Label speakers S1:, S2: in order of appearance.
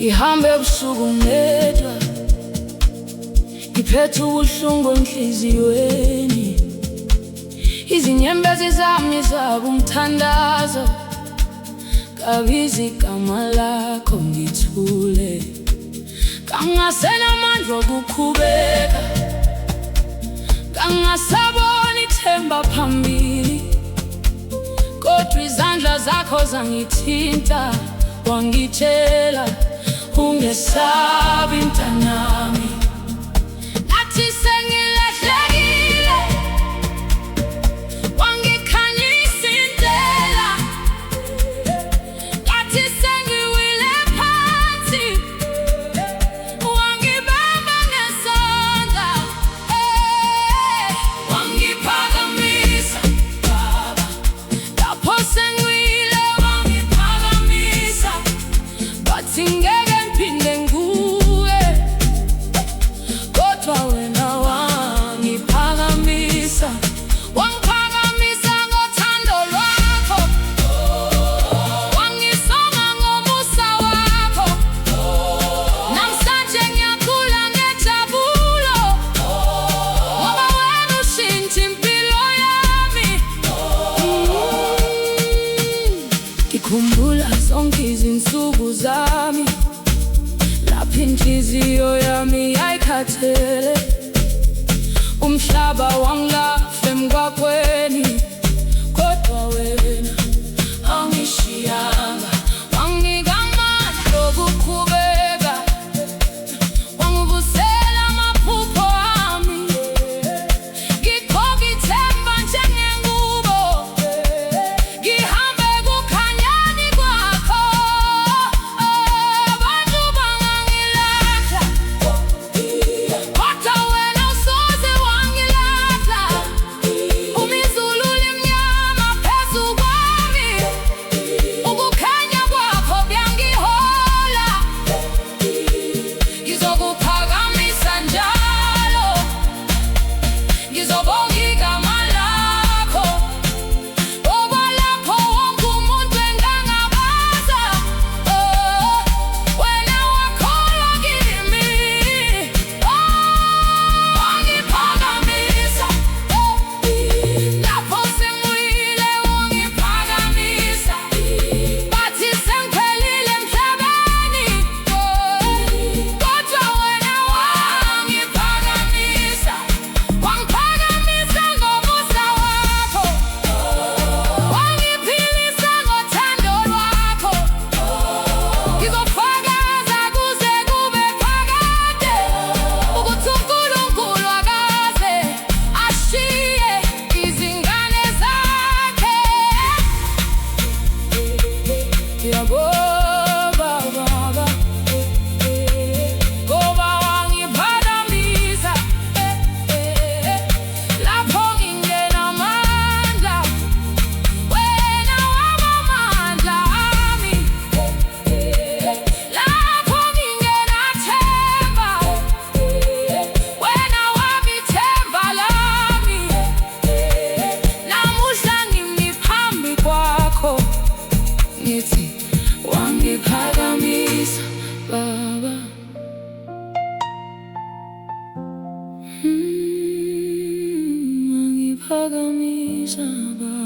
S1: Ngihambe ebusuku ngedwa, ngiphethe ubuhlungu enhliziyweni. Izinyembezi zami zabumthandazo, kabiza igama lakho ngithule. Kangasenamandla okukhubeka, kangasabona ithemba phambili, kodwa izandla zakho zangithinta, wangitshela ungesabi mntanami. Nathi sengilahlekile, wangikhanyisa indlela. Nathi sengiwile phansi, wangibamba ngesandla. Wangiphakamisa Baba, lapho sengiwile wangiphakamisa. Bathi ngeke ngiphinde nguwe, kodwa wena wangiphakamisa. Wangiphakamisa ngothando lwakho, wangisonga ngomusa wakho. Namhlanje ngiyakhula ngejabulo, ngoba wena ushintsha impilo yami. Ngikhumbula zonke izinsuku zami, lapho inhliziyo yami yayikhathele. Umhlaba wangilahla emgwaqweni, kodwa wena awungishiyanga. Wanginika amandla okuqhubeka, wangivusela amaphupho ami. Ngigqoka ithemba njengengubo, ngihambe kukhanyeni kwakho. Abantu bangangilahla, kodwa wena awusoze wangilahla. Uma izulu limnyama phezu kwami, ukukhanya kwakho kuyangihola. Ngizokuphakamisa njalo, ngizobonga igama lakho. Okwalapho wonke umuntu engangabaza, wena wakholwa kimi. Wangiphakamisa, lapho sengiwile wangiphakamisa. Bathi sengiphelile emhlabeni, kodwa wena wangiphakamisa. Wangiphakamisa ngomusa wakho, wangiphilisa ngothando lwakho. Ngizofakaza kuze kube phakade, ukuthi uNkulunkulu akaze ashiye izingane zakhe. Ngiyabonga Baba, ngoba wangiphakamisa. Lapho ngingenamandla, wena wabamandla ami. Lapho ngingenathemba, wena wabithemba lami. Namuhla ngimi phambi kwakho, ngithi wangiphakamisa Baba. Wangiphakamisa Baba.